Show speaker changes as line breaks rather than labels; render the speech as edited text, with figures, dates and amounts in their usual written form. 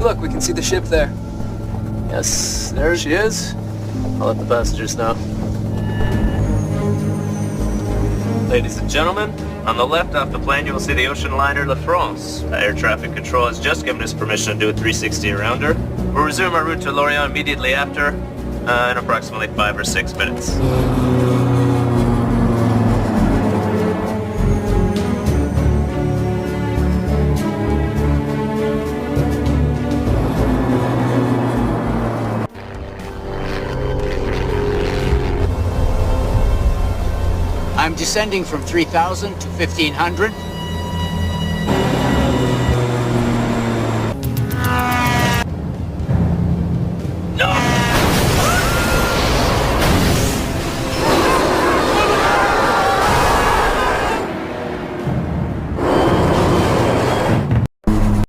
look, we can see the ship there.
Yes, there she is. I'll let the passengers know. Ladies and gentlemen, on the left off the plane you will see the ocean liner La France. Air traffic control has just given us permission to do a 360 around her. We'll resume our route to Lorient immediately after, in approximately 5 or 6 minutes.
I'm descending from 3,000 to 1,500.